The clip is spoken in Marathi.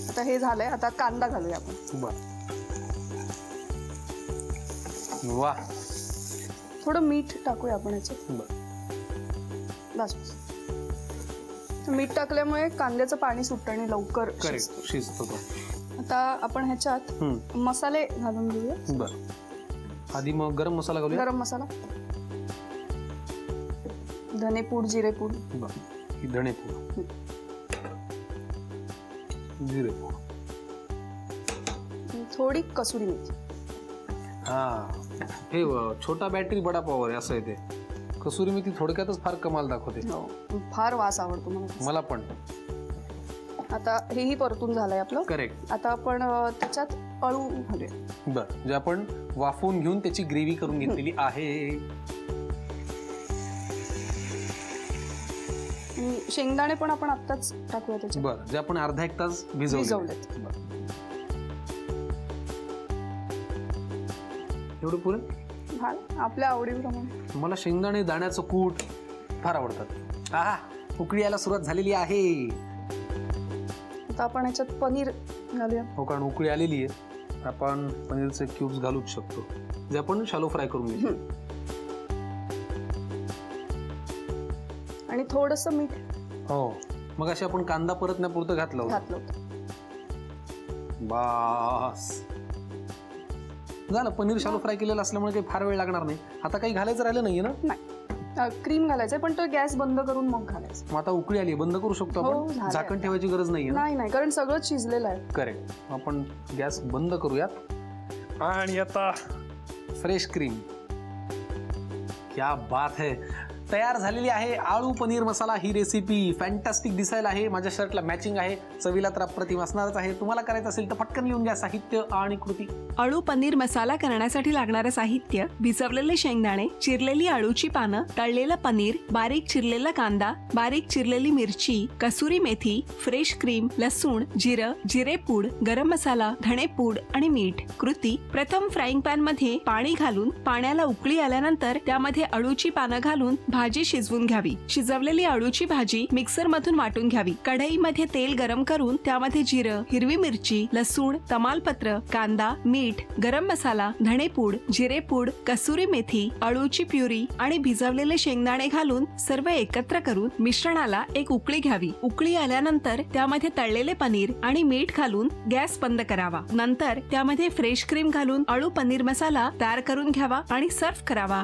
आता हे झालंय, आता कांदा घालूया आपण. बर. वा. थोडं मीठ टाकूया आपण याच्यात. बर. बस. मीठ टाकल्यामुळे कांद्याचं पाणी सुटतं आणि लवकर शिजतो तो. आता आपण ह्याच्यात मसाले घालून घेऊया. बर. आधी मग गरम मसाला घालूया. गरम मसाला, धनेपूड, जिरेपूड. बर. ही धनेपूड, जिरेपूड, थोडी कसुरी मेथी. हे छोटा बॅटरी बडा पॉवर आहे असं आहे ते. कसुरी मेथी थोडक्यातच फार कमाल दाखवते. फार वास आवडतो मला पण. आता हेही परतून झालंय आपलं. करेक्ट. आता आपण त्याच्यात अळू घालूया. बर. जे आपण वाफवून घेऊन त्याची ग्रेव्ही करून घेतलेली आहे. शेंगदाणे पण आपण आत्ताच टाकूया त्याच्यात. बर. जे आपण अर्धा एक तास भिजवलेत. एवढं पुरे आपल्या आवडीप्रमाणे. मला शेंगदाणे दाण्याचं कूट फार आवडतात. आहा, उकळी यायला सुरुवात झालेली आहे. आता आपण याच्यात पनीर घालूया. हो, कारण उकळी आलेली आहे. आपण पनीरचे क्यूब्स घालूच शकतो, जे आपण शॅलो फ्राय करून घेऊ. आणि थोडंसं मीठ. हो, मग अशी आपण कांदा परतण्यापुरतं घातलं. बस झालं. पनीर शॅलो फ्राय केलेलं असल्यामुळे काही फार वेळ लागणार नाही. आता काही घालायचं राहिलं नाहीये ना? नाही, क्रीम घालायचंय, पण तो गॅस बंद करून मग घालायचं. मग आता उकळी आली, बंद करू शकतो आपण. झाकण ठेवायची गरज नाहीये. नाही, कारण सगळं शिजलेलं आहे. करेक्ट. आपण गॅस बंद करूयात. आणि आता फ्रेश क्रीम. क्या बात है. तयार झालेली आहे आळू पनीर मसाला. ही रेसिपी फॅन्टॅस्टिक दिसायला आहे, माझ्या शर्टला मॅचिंग आहे, चवीला तर अप्रतिम असणारच आहे. तुम्हाला करायचं असेल तर पटकन लिहून घ्या साहित्य आणि कृती. अळू पनीर मसाला करण्यासाठी लागणारे साहित्य: भिजवलेले शेंगदाणे, चिरलेली अळूची पानं, तळलेलं पनीर, बारीक चिरलेला कांदा, बारीक चिरलेली मिरची, कसुरी मेथी, फ्रेश क्रीम, लसूण, जिरं, जिरेपूड, गरम मसाला, धणेपूड आणि मीठ. कृती: प्रथम फ्राईंग पॅन मध्ये पाणी घालून पाण्याला उकळी आल्यानंतर त्यामध्ये अळूची पानं घालून भाजी शिजवून घ्यावी. शिजवलेली अळूची भाजी मिक्सर मधून वाटून घ्यावी. कढईमध्ये तेल गरम करून त्यामध्ये जिरं, हिरवी मिरची, लसूण, तमालपत्र, कांदा, मीठ, गरम मसाला, धणेपूड, जिरेपूड, कसुरी मेथी, अळूची प्युरी आणि भिजवलेले शेंगदाणे घालून सर्व एकत्र करून मिश्रणाला एक उकळी घ्यावी. उकळी आल्यानंतर त्यामध्ये तळलेले पनीर आणि मीठ घालून गॅस बंद करावा. नंतर त्यामध्ये फ्रेश क्रीम घालून अळू पनीर मसाला तयार करून घ्यावा आणि सर्व्ह करावा.